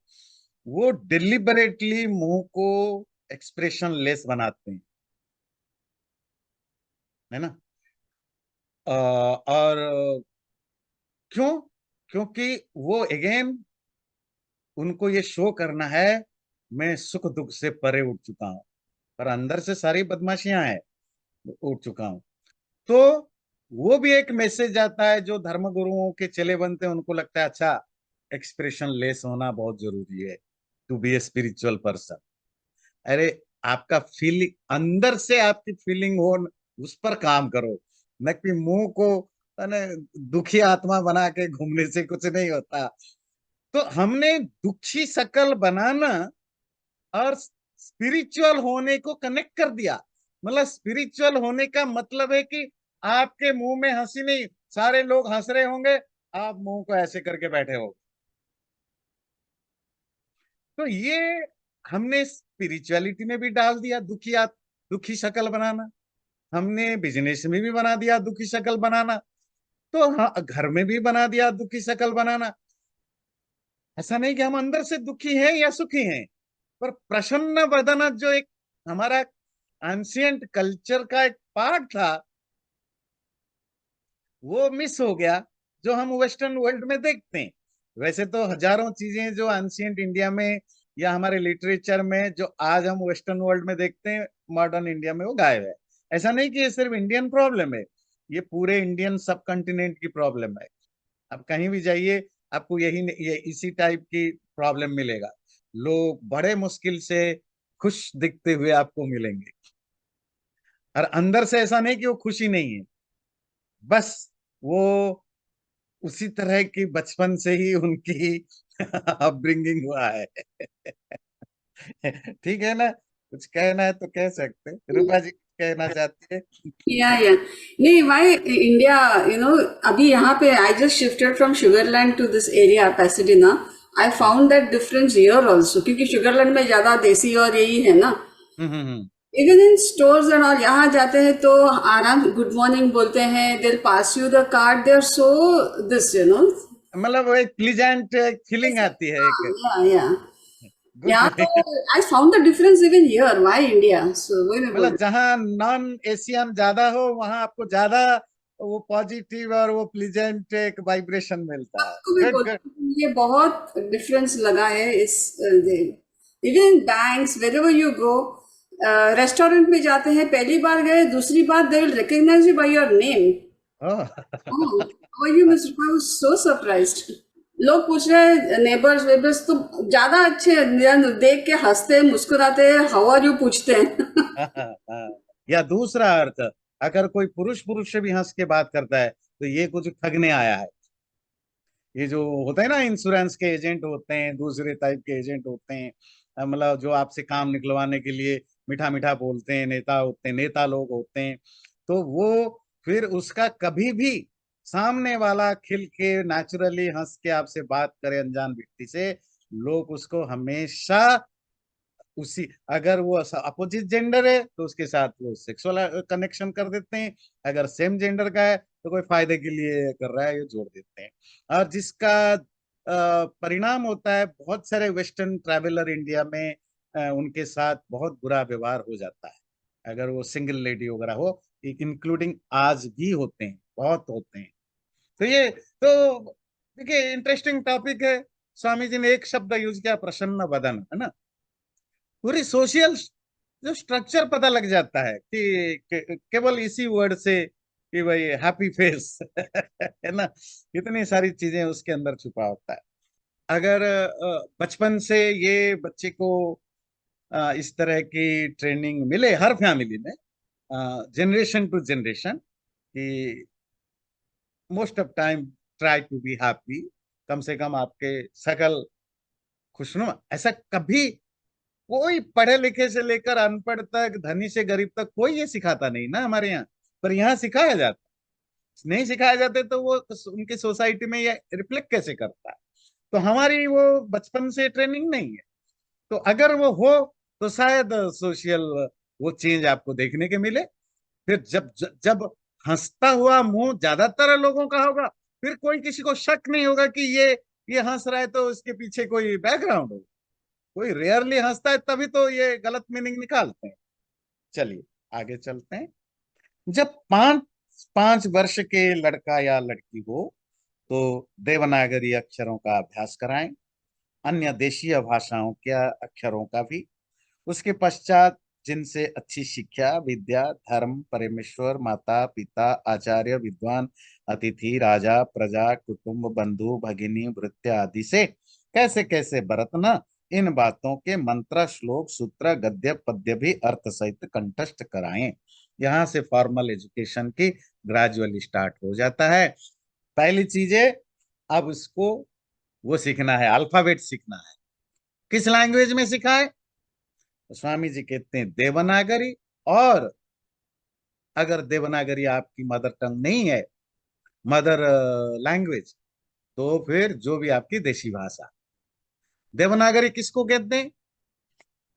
वो डिलिबरेटली मुंह को एक्सप्रेशन लेस बनाते हैं, है ना। और क्यों? क्योंकि वो अगेन, उनको ये शो करना है, मैं सुख दुख से परे उठ चुका हूं, पर अंदर से सारी बदमाशियां हैं, उठ चुका हूं। तो वो भी एक मैसेज आता है, जो धर्म गुरुओं के चले बनते हैं, उनको लगता है अच्छा, एक्सप्रेशन लेस होना बहुत जरूरी है to be a spiritual person. अरे, आपका फीलिंग, अंदर से आपकी फीलिंग हो, उस पर काम करो, न कि मुंह को है ना, दुखी आत्मा बना के घूमने से कुछ नहीं होता। तो हमने दुखी शकल बनाना और स्पिरिचुअल होने को कनेक्ट कर दिया। मतलब स्पिरिचुअल होने का मतलब है कि आपके मुंह में हंसी नहीं, सारे लोग हंस रहे होंगे, आप मुंह को ऐसे करके बैठे हो। तो ये हमने स्पिरिचुअलिटी में भी डाल दिया, दुखी शक्ल बनाना, हमने बिजनेस में भी बना दिया दुखी शक्ल बनाना, तो हाँ, घर में भी बना दिया दुखी शक्ल बनाना। ऐसा नहीं कि हम अंदर से दुखी हैं या सुखी हैं, पर प्रसन्न वदन जो एक हमारा एंशियंट कल्चर का एक पार्ट था, वो मिस हो गया जो हम वेस्टर्न वर्ल्ड में देखते हैं। वैसे तो हजारों चीजें जो एंशियंट इंडिया में या हमारे लिटरेचर में जो आज हम वेस्टर्न वर्ल्ड में देखते हैं, मॉडर्न इंडिया में वो गायब है। ऐसा नहीं कि ये सिर्फ इंडियन प्रॉब्लम है, ये पूरे इंडियन सब कॉन्टिनेंट की प्रॉब्लम है। आप कहीं भी जाइए, आपको ये इसी टाइप की प्रॉब्लम मिलेगा। लोग बड़े मुश्किल से खुश दिखते हुए आपको मिलेंगे, और अंदर से ऐसा नहीं कि वो खुशी नहीं है, बस वो उसी तरह की बचपन से ही उनकी अपब्रिंगिंग हुआ है। ठीक है ना? कुछ कहना है तो कह सकते हैं। रूपा जी कहना चाहती है? या नहीं, व्हाई इंडिया, अभी यहाँ पे I just shifted from Sugar Land to this area Pasadena. I found that difference here also, क्योंकि शुगरलैंड में ज्यादा देसी और यही है ना। Hmm. Even in stores and all, यहाँ जाते हैं तो आराम गुड मॉर्निंग बोलते हैं, they pass you the card, they are so this मतलब वो एक प्लीजेंट फीलिंग आती है, एक या गुड। यहाँ तो I found the difference even here, why India, so वही मैं बोल मतलब रही जहाँ नॉन एशियन ज्यादा हो, वहां आपको ज्यादा वो पॉजिटिव और वो प्लीजेंट एक वाइब्रेशन मिलता है। आपको भी गुड गुड। बोलती हूँ, ये बहुत डिफरेंस लगा है इस। Even banks, wherever you go, restaurant में जाते हैं, पहली बार गए, दूसरी बार they will recognise you by your name. Oh, how are you mister, I was so surprised. लोग पूछ रहे हैं, नेबर्स वेबर्स तो ज्यादा अच्छे हैं, देख के हंसते हैं, मुस्कुराते हैं, हाउ आर यू पूछते हैं। या दूसरा अर्थ, अगर कोई पुरुष पुरुष से भी हंस के बात करता है तो ये कुछ ठगने आया है। ये जो होता है ना, इंश्योरेंस के एजेंट होते हैं, दूसरे टाइप के एजेंट होते हैं, मतलब जो आपसे काम निकलवाने के लिए मीठा मीठा बोलते हैं, नेता होते हैं, नेता लोग होते हैं। तो वो फिर उसका कभी भी सामने वाला खिल के नेचुरली हंस के आपसे बात करे अनजान व्यक्ति से, लोग उसको हमेशा उसी, अगर वो अपोजिट जेंडर है तो उसके साथ वो सेक्सुअल कनेक्शन कर देते हैं, अगर सेम जेंडर का है तो कोई फायदे के लिए कर रहा है ये जोड़ देते हैं। और जिसका परिणाम होता है, बहुत सारे वेस्टर्न ट्रैवलर इंडिया में उनके साथ बहुत बुरा व्यवहार हो जाता है, अगर वो सिंगल लेडी वगैरह हो, इंक्लूडिंग आज भी होते हैं, बहुत होते हैं। तो ये तो देखिए इंटरेस्टिंग टॉपिक है। स्वामी जी ने एक शब्द यूज किया, प्रसन्न वदन, है ना? पूरी सोशल जो स्ट्रक्चर पता लग जाता है कि केवल इसी वर्ड से कि भाई हैप्पी फेस है ना, इतनी सारी चीजें उसके अंदर छुपा होता है। अगर बचपन से ये बच्चे को इस तरह की ट्रेनिंग मिले हर फैमिली में, जनरेशन टू जनरेशन, कि most of time try to be happy, कम से कम आपके सकल खुशनुमा, ऐसा कभी कोई पढ़े लिखे से लेकर अनपढ़ तक, धनी से गरीब तक, कोई ये सिखाता नहीं ना हमारे यहाँ। पर यहाँ सिखाया जाता, नहीं सिखाया जाते तो वो उनकी सोसाइटी में ये रिफ्लेक्ट कैसे करता है? तो हमारी वो बचपन से ट्रेनिंग नहीं है। तो अगर वो हो तो शायद सोशल वो चेंज आपको देखने के मिले। फिर जब हंसता हुआ मुंह ज्यादातर लोगों का होगा, फिर कोई किसी को शक नहीं होगा कि ये हंस रहा है तो इसके पीछे कोई बैकग्राउंड होगा। कोई रेयरली हंसता है तभी तो ये गलत मीनिंग निकालते हैं। चलिए आगे चलते हैं। जब पांच पांच वर्ष के लड़का या लड़की हो तो देवनागरी अक्षरों का अभ्यास कराएं, अन्य देशीय भाषाओं के अक्षरों का भी। उसके पश्चात जिनसे अच्छी शिक्षा, विद्या, धर्म, परमेश्वर, माता पिता, आचार्य, विद्वान, अतिथि, राजा, प्रजा, कुटुंब, बंधु, भगिनी, भृत्य आदि से कैसे कैसे बरतना, इन बातों के मंत्र, श्लोक, सूत्र, गद्य, पद्य भी अर्थ सहित कंठस्थ कराएं। यहाँ से फॉर्मल एजुकेशन की ग्रेजुअली स्टार्ट हो जाता है। पहली चीज है, अब उसको वो सीखना है, अल्फाबेट सीखना है। किस लैंग्वेज में सिखाए? तो स्वामी जी कहते हैं देवनागरी, और अगर देवनागरी आपकी मदर टंग नहीं है, मदर लैंग्वेज, तो फिर जो भी आपकी देशी भाषा। देवनागरी किसको कहते हैं?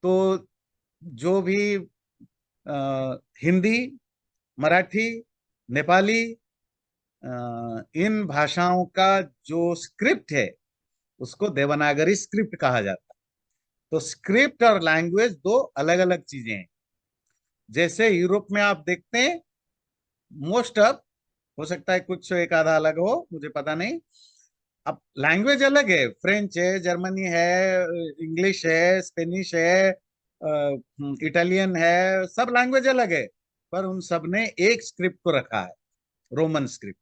तो जो भी हिंदी, मराठी, नेपाली, इन भाषाओं का जो स्क्रिप्ट है उसको देवनागरी स्क्रिप्ट कहा जाता है। तो स्क्रिप्ट और लैंग्वेज दो अलग अलग चीजें हैं। जैसे यूरोप में आप देखते हैं, मोस्ट ऑफ हो सकता है कुछ एक आधा अलग हो, मुझे पता नहीं। अब लैंग्वेज अलग है, फ्रेंच है, जर्मनी है, इंग्लिश है, स्पेनिश है, इटालियन है, सब लैंग्वेज अलग है। पर उन सब ने एक स्क्रिप्ट को रखा है, रोमन स्क्रिप्ट,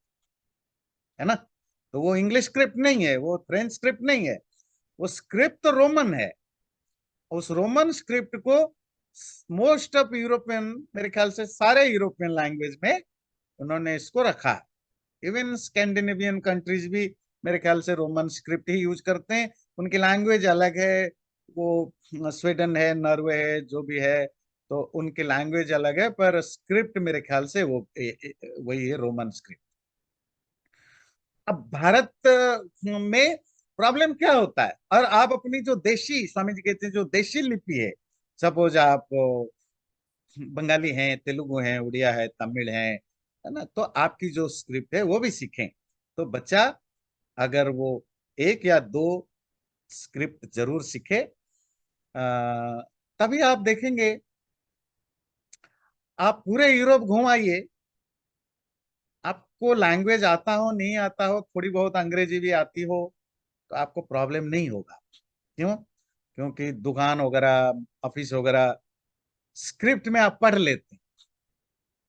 है ना। तो वो इंग्लिश स्क्रिप्ट नहीं है, वो फ्रेंच स्क्रिप्ट नहीं है, वो स्क्रिप्ट तो रोमन है। उस रोमन स्क्रिप्ट को मोस्ट ऑफ यूरोपियन, मेरे ख्याल से सारे यूरोपियन लैंग्वेज में उन्होंने इसको रखा है। इवन स्कैंडिनेवियन कंट्रीज भी मेरे ख्याल से रोमन स्क्रिप्ट ही यूज करते हैं। उनकी लैंग्वेज अलग है, वो स्वीडन है, नॉर्वे है, जो भी है, तो उनकी लैंग्वेज अलग है, पर स्क्रिप्ट मेरे ख्याल से वो वही है, रोमन स्क्रिप्ट। अब भारत में प्रॉब्लम क्या होता है, और आप अपनी जो देशी, स्वामी जी कहते हैं जो देशी लिपि है, सपोज आप बंगाली हैं, तेलुगु हैं, उड़िया है, तमिल है ना, तो आपकी जो स्क्रिप्ट है वो भी सीखें। तो बच्चा अगर वो एक या दो स्क्रिप्ट जरूर सीखे, तभी आप देखेंगे। आप पूरे यूरोप घूम आइए, आपको लैंग्वेज आता हो नहीं आता हो, थोड़ी बहुत अंग्रेजी भी आती हो, तो आपको प्रॉब्लम नहीं होगा। क्यों? क्योंकि दुकान वगैरह, ऑफिस वगैरह, स्क्रिप्ट में आप पढ़ लेते हैं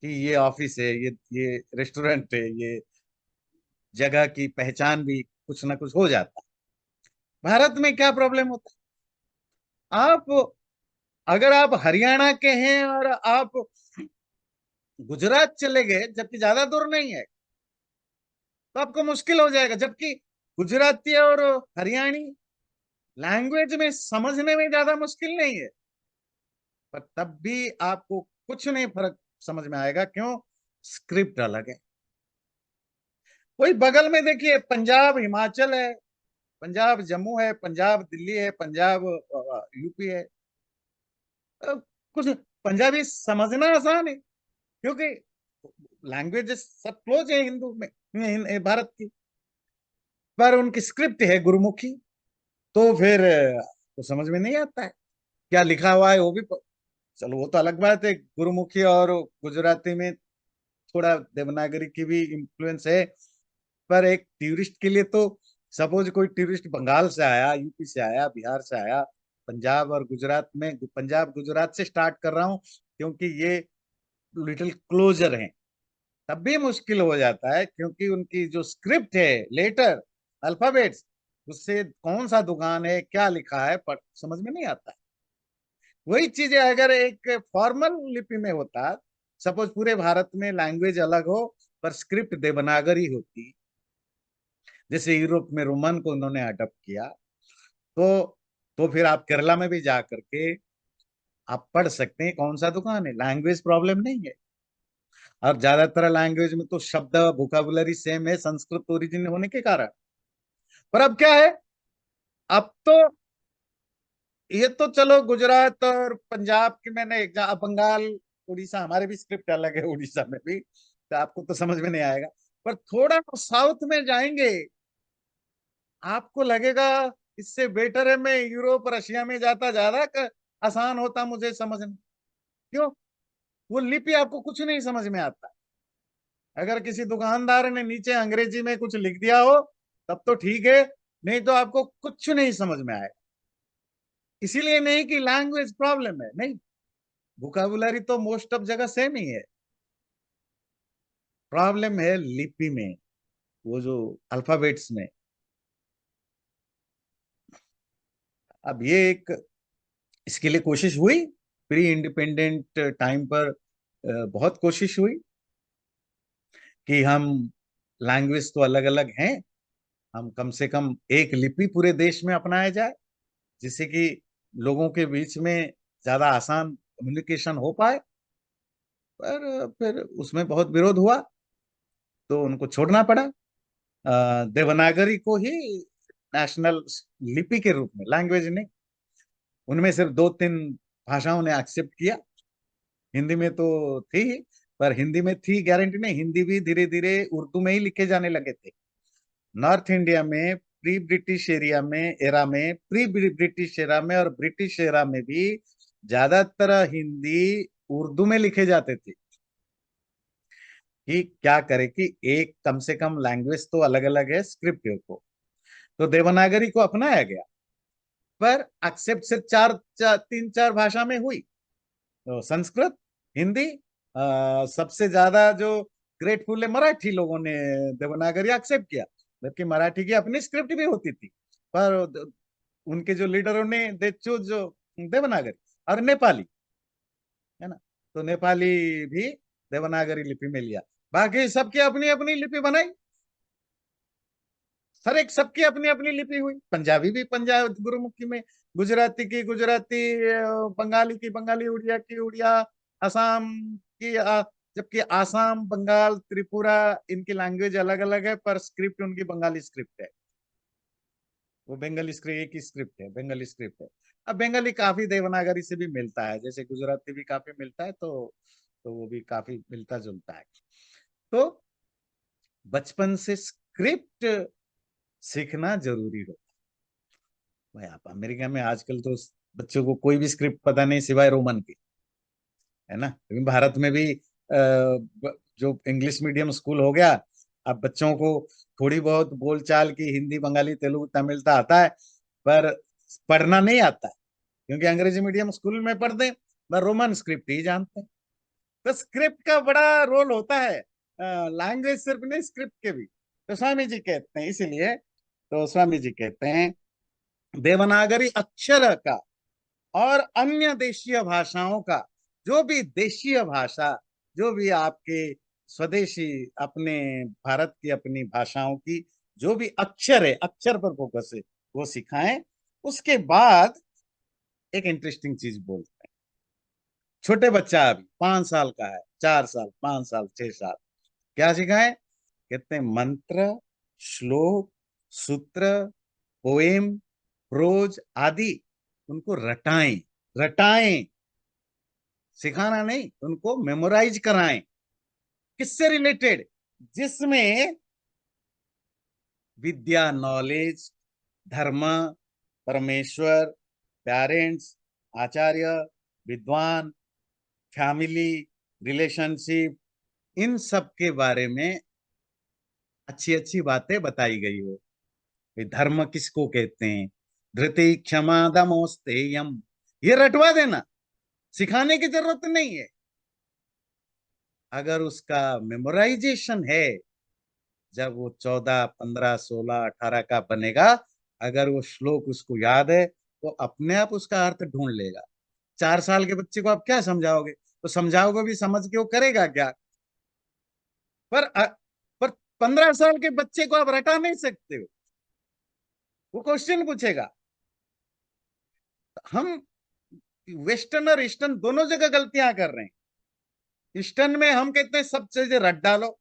कि ये ऑफिस है, ये रेस्टोरेंट है, ये जगह की पहचान भी कुछ ना कुछ हो जाता है। भारत में क्या प्रॉब्लम होता है, आप अगर आप हरियाणा के हैं और आप गुजरात चले गए, जबकि ज्यादा दूर नहीं है, तो आपको मुश्किल हो जाएगा। जबकि गुजराती और हरियाणी लैंग्वेज में समझने में ज्यादा मुश्किल नहीं है, पर तब भी आपको कुछ नहीं फर्क समझ में आएगा। क्यों? स्क्रिप्ट अलग है। वही बगल में देखिए, पंजाब हिमाचल है, पंजाब जम्मू है, पंजाब दिल्ली है, पंजाब यूपी है। कुछ पंजाबी समझना आसान है, क्योंकि लैंग्वेज सब क्लोज है हिंदू में, भारत की। पर उनकी स्क्रिप्ट है गुरुमुखी, तो फिर तो समझ में नहीं आता है क्या लिखा हुआ है, वो भी चलो वो तो अलग बात है, गुरुमुखी और गुजराती में थोड़ा देवनागरी की भी इन्फ्लुएंस है। पर एक टूरिस्ट के लिए तो, सपोज कोई टूरिस्ट बंगाल से आया, यूपी से आया, बिहार से आया, पंजाब और गुजरात में, पंजाब गुजरात से स्टार्ट कर रहा हूँ क्योंकि ये लिटिल क्लोजर हैं, तब भी मुश्किल हो जाता है, क्योंकि उनकी जो स्क्रिप्ट है, लेटर, अल्फाबेट्स, उससे कौन सा दुकान है, क्या लिखा है, समझ में नहीं आता है। वही चीजें अगर एक फॉर्मल लिपि में होता, सपोज पूरे भारत में लैंग्वेज अलग हो पर स्क्रिप्ट देवनागरी होती, जैसे यूरोप में रोमन को उन्होंने अडॉप्ट किया, तो फिर आप केरला में भी जा करके आप पढ़ सकते हैं कौन सा दुकान है, लैंग्वेज प्रॉब्लम नहीं है। और ज्यादातर लैंग्वेज में तो शब्द वोकाबुलरी सेम है, संस्कृत ओरिजिन होने के कारण। पर अब क्या है, अब तो ये तो चलो गुजरात और पंजाब की मैंने बंगाल, उड़ीसा, हमारे भी स्क्रिप्ट अलग है उड़ीसा में भी, तो आपको तो समझ में नहीं आएगा। पर थोड़ा साउथ में जाएंगे, आपको लगेगा इससे बेटर है मैं यूरोप रशिया में जाता, ज्यादा आसान होता मुझे समझना। क्यों? वो लिपि आपको कुछ नहीं समझ में आता। अगर किसी दुकानदार ने नीचे अंग्रेजी में कुछ लिख दिया हो तब तो ठीक है, नहीं तो आपको कुछ नहीं समझ में आएगा। इसीलिए नहीं कि लैंग्वेज प्रॉब्लम है, नहीं, वोकाबुलरी तो मोस्ट ऑफ जगह सेम ही है। प्रॉब्लम है लिपि में, वो जो अल्फाबेट्स में। अब ये एक, इसके लिए कोशिश हुई, प्री इंडिपेंडेंट टाइम पर बहुत कोशिश हुई कि हम, लैंग्वेज तो अलग अलग हैं, हम कम से कम एक लिपि पूरे देश में अपनाया जाए, जिससे कि लोगों के बीच में ज्यादा आसान कम्युनिकेशन हो पाए। पर फिर उसमें बहुत विरोध हुआ, तो उनको छोड़ना पड़ा। देवनागरी को ही नेशनल लिपि के रूप में, लैंग्वेज ने, उनमें सिर्फ दो तीन भाषाओं ने एक्सेप्ट किया। हिंदी में तो थी ही, पर हिंदी में थी गारंटी नहीं, हिंदी भी धीरे धीरे उर्दू में ही लिखे जाने लगे थे। नॉर्थ इंडिया में प्री ब्रिटिश एरिया में, प्री ब्रिटिश एरा में और ब्रिटिश एरा में भी ज्यादातर हिंदी उर्दू में लिखे जाते थे। कि क्या करे कि एक कम से कम लैंग्वेज तो अलग अलग है स्क्रिप्ट को। तो देवनागरी को अपनाया गया, पर एक्सेप्ट सिर्फ तीन चार भाषा में हुई। तो संस्कृत, हिंदी, सबसे ज्यादा जो ग्रेटफुल है मराठी लोगों ने देवनागरी एक्सेप्ट किया, जबकि मराठी की अपनी स्क्रिप्ट भी होती थी, पर उनके जो लीडरों ने दे चूज जो देवनागरी। और नेपाली है ना, तो नेपाली भी देवनागरी लिपि में लिया। बाकी सबकी अपनी अपनी लिपि बनाई, सर एक सबकी अपनी अपनी लिपि हुई। पंजाबी भी पंजाब गुरुमुखी में, गुजराती की गुजराती, बंगाली की बंगाली, उड़िया की उड़िया, असम की जबकि आसाम, बंगाल, त्रिपुरा, इनकी लैंग्वेज अलग अलग है, पर स्क्रिप्ट उनकी बंगाली स्क्रिप्ट है। वो बंगाली स्क्रिप्ट, एक ही स्क्रिप्ट है, बंगाली स्क्रिप्ट है। अब बंगाली काफी देवनागरी से भी मिलता है, जैसे गुजराती भी काफी मिलता है, तो वो भी काफी मिलता जुलता है। तो बचपन से स्क्रिप्ट सीखना जरूरी हो भाई। आप अमेरिका में आजकल तो बच्चों को कोई भी स्क्रिप्ट पता नहीं सिवाय रोमन की, है ना। लेकिन भारत में भी जो इंग्लिश मीडियम स्कूल हो गया, अब बच्चों को थोड़ी बहुत बोलचाल की हिंदी, बंगाली, तेलुगु, तमिल तो आता है, पर पढ़ना नहीं आता है, क्योंकि अंग्रेजी मीडियम स्कूल में पढ़ते हैं, पर रोमन स्क्रिप्ट ही जानते हैं। तो स्क्रिप्ट का बड़ा रोल होता है, लैंग्वेज सिर्फ नहीं, स्क्रिप्ट के भी। तो स्वामी जी कहते हैं, इसीलिए तो स्वामी जी कहते हैं देवनागरी अक्षर का और अन्य देशीय भाषाओं का, जो भी देशीय भाषा, जो भी आपके स्वदेशी अपने भारत की अपनी भाषाओं की जो भी अक्षर है, अक्षर पर फोकस है, वो सिखाएं। उसके बाद एक इंटरेस्टिंग चीज बोलते हैं। छोटे बच्चा अभी 5 साल का है, 4 साल, 5 साल, 6 साल, क्या सिखाएं? कहते हैं मंत्र, श्लोक, सूत्र, पोएम, प्रोज आदि उनको रटाएं। रटाएं, सिखाना नहीं, उनको मेमोराइज कराएं। किससे रिलेटेड? जिसमें विद्या, नॉलेज, धर्म, परमेश्वर, पेरेंट्स, आचार्य, विद्वान, फैमिली, रिलेशनशिप, इन सब के बारे में अच्छी अच्छी बातें बताई गई हो। धर्म किसको कहते हैं, धृति, क्षमा, दमो, स्तेयम, ये रटवा देना, सिखाने की जरूरत नहीं है। अगर उसका मेमोराइजेशन है, जब वो 14, 15, 16, 18 का बनेगा, अगर वो श्लोक उसको याद है, तो अपने आप उसका अर्थ ढूंढ लेगा। 4 साल के बच्चे को आप क्या समझाओगे? तो समझाओगे भी, समझ के वो करेगा क्या? पर पर 15 साल के बच्चे को आप रटा नहीं सकते हो, वो क्वेश्चन पूछेगा। हम वेस्टर्न और ईस्टर्न दोनों जगह गलतियां कर रहे हैं। ईस्टर्न में हम कहते हैं सब चीजें रट डालो,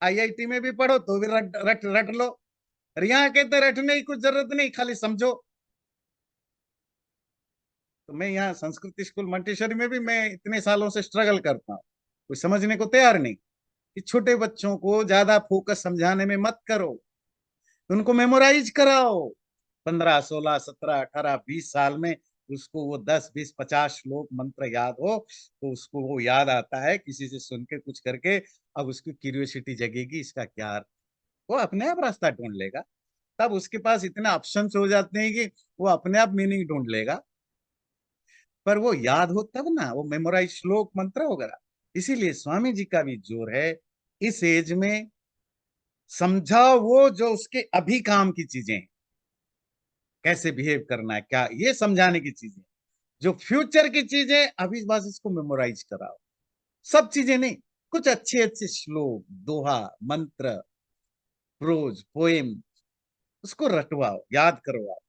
आईआईटी में भी पढ़ो तो भी रट रट रट लो। और यहाँ कहते हैं रटने की कुछ जरूरत नहीं, खाली समझो। तो मैं यहाँ संस्कृत स्कूल मंटेश्वरी में भी मैं इतने सालों से स्ट्रगल करता हूँ, कोई समझने को तैयार नहीं। कि छोटे बच्चों को ज्यादा फोकस समझाने में मत करो, उनको मेमोराइज कराओ। 15, 16, 17, 18, 20 साल में उसको वो 10, 20, 50 श्लोक मंत्र याद हो, तो उसको वो याद आता है किसी से सुन के, कुछ करके। अब उसकी क्यूरियोसिटी जगेगी, इसका क्या अर्थ, वो अपने आप रास्ता ढूंढ लेगा। तब उसके पास इतने ऑप्शंस हो जाते हैं कि वो अपने आप मीनिंग ढूंढ लेगा। पर वो याद हो तब ना, वो मेमोराइज श्लोक मंत्र वगैरह। इसीलिए स्वामी जी का भी जोर है इस एज में, समझाओ वो जो उसके अभी काम की चीजें हैं, कैसे बिहेव करना है, क्या, ये समझाने की चीजें। जो फ्यूचर की चीजें अभी बस इसको मेमोराइज कराओ, सब चीजें नहीं, कुछ अच्छे अच्छे श्लोक, दोहा, मंत्र, प्रोज, पोएम, उसको रटवाओ, याद करवाओ।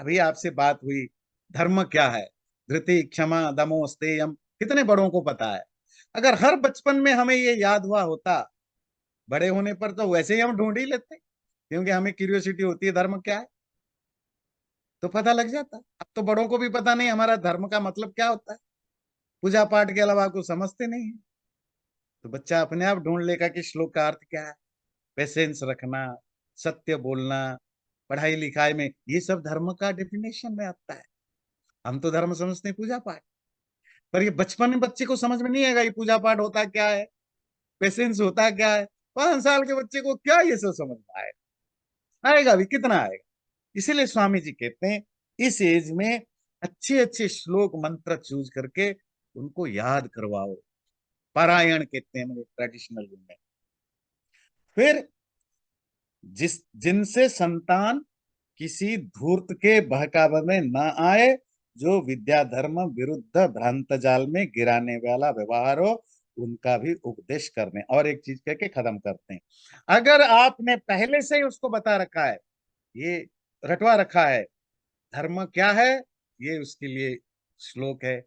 अभी आपसे बात हुई, धर्म क्या है, धृति, क्षमा, दमो, स्तेयम, कितने बड़ों को पता है। अगर हर बचपन में हमें ये याद हुआ होता, बड़े होने पर तो वैसे ही हम ढूंढ ही लेते, क्योंकि हमें क्यूरियोसिटी होती है धर्म क्या है, तो पता लग जाता। अब तो बड़ों को भी पता नहीं हमारा धर्म का मतलब क्या होता है, पूजा पाठ के अलावा कुछ समझते नहीं है। तो बच्चा अपने आप ढूंढ लेगा कि श्लोक का अर्थ क्या है। पेशेंस रखना, सत्य बोलना, पढ़ाई लिखाई में, ये सब धर्म का डेफिनेशन में आता है। हम तो धर्म समझते हैं पूजा पाठ, पर ये बचपन में बच्चे को समझ में नहीं आएगा ये पूजा पाठ होता क्या है। पेशेंस होता क्या है। 5 साल के बच्चे को क्या ये सब समझ में आएगा, आएगा भी कितना आएगा। इसीलिए स्वामी जी कहते हैं इस एज में अच्छे अच्छे श्लोक मंत्र चूज करके उनको याद करवाओ, पारायण कहते हैं मेरे ट्रेडिशनल में। फिर जिनसे संतान किसी धूर्त के बहकावे में न आए, जो विद्या धर्म विरुद्ध भ्रांत जाल में गिराने वाला व्यवहार हो, उनका भी उपदेश करने। और एक चीज कह के खत्म करते हैं, अगर आपने पहले से ही उसको बता रखा है, ये रटवा रखा है, धर्म क्या है ये उसके लिए श्लोक है,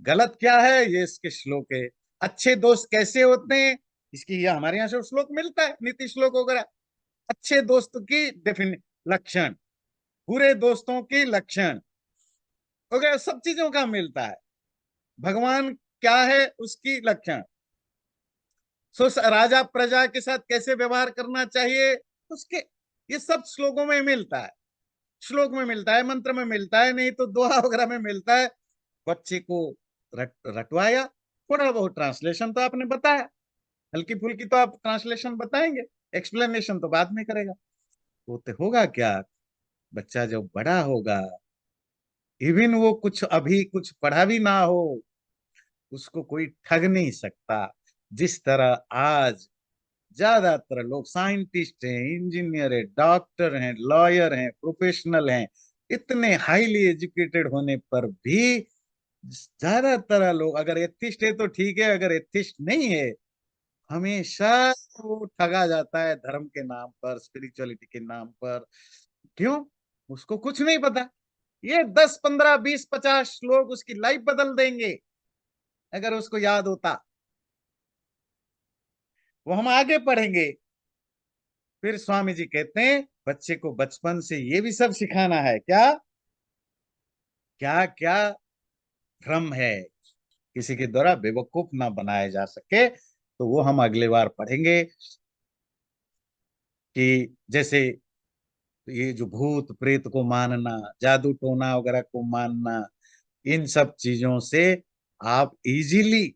गलत क्या है ये इसके श्लोक है, अच्छे दोस्त कैसे होते हैं इसकी ये हमारे यहाँ से श्लोक मिलता है, नीति श्लोक वगैरह। अच्छे दोस्त की डेफिनेशन, लक्षण, बुरे दोस्तों की लक्षण वगैरह सब चीजों का मिलता है। भगवान क्या है उसकी लक्षण, सो राजा प्रजा के साथ कैसे व्यवहार करना चाहिए उसके, ये सब श्लोकों में मिलता है, श्लोक में मिलता है, मंत्र में मिलता है, नहीं तो दोहा वगैरह में मिलता है। बच्चे को रटवाया, थोड़ा बहुत ट्रांसलेशन तो आपने बताया, हल्की फुल्की तो आप ट्रांसलेशन बताएंगे, एक्सप्लेनेशन तो बाद में करेगा। तो होगा क्या, बच्चा जब बड़ा होगा, इवन वो कुछ अभी कुछ पढ़ा भी ना हो, उसको कोई ठग नहीं सकता। जिस तरह आज ज्यादातर लोग साइंटिस्ट हैं, इंजीनियर है, डॉक्टर हैं, लॉयर हैं, प्रोफेशनल हैं, इतने हाईली एजुकेटेड होने पर भी ज्यादातर लोग, अगर एथिस्ट है तो ठीक है, अगर एथिस्ट नहीं है, हमेशा वो ठगा जाता है धर्म के नाम पर, स्पिरिचुअलिटी के नाम पर। क्यों? उसको कुछ नहीं पता। ये 10 15 20 50 लोग उसकी लाइफ बदल देंगे अगर उसको याद होता। वो हम आगे पढ़ेंगे। फिर स्वामी जी कहते हैं बच्चे को बचपन से ये भी सब सिखाना है, क्या क्या क्या भ्रम है, किसी के द्वारा बेवकूफ ना बनाया जा सके। तो वो हम अगले बार पढ़ेंगे कि जैसे ये जो भूत प्रेत को मानना, जादू टोना वगैरह को मानना, इन सब चीजों से आप इजीली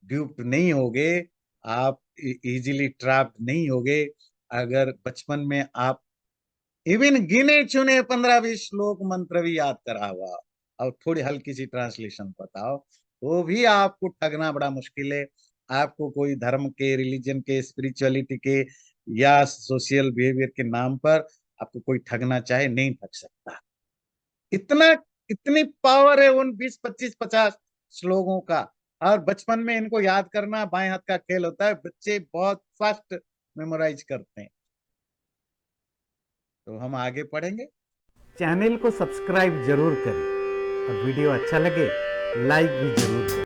ड्यूप्ड नहीं होगे, आप इजीली ट्रैप्ड नहीं होगे। अगर बचपन में आप इवन गिने चुने 15 20 श्लोक मंत्र भी याद करा हुआ और थोड़ी हल्की सी ट्रांसलेशन बताओ, वो भी आपको ठगना बड़ा मुश्किल है। आपको कोई धर्म के, रिलीजन के, स्पिरिचुअलिटी के या सोशल बिहेवियर के नाम पर आपको कोई ठगना चाहे नहीं ठग सकता। इतना, इतनी पावर है उन 20 25 50 श्लोकों का। और बचपन में इनको याद करना बाएं हाथ का खेल होता है, बच्चे बहुत फास्ट मेमोराइज करते हैं। तो हम आगे पढ़ेंगे। चैनल को सब्सक्राइब जरूर करें और वीडियो अच्छा लगे लाइक भी जरूर करें।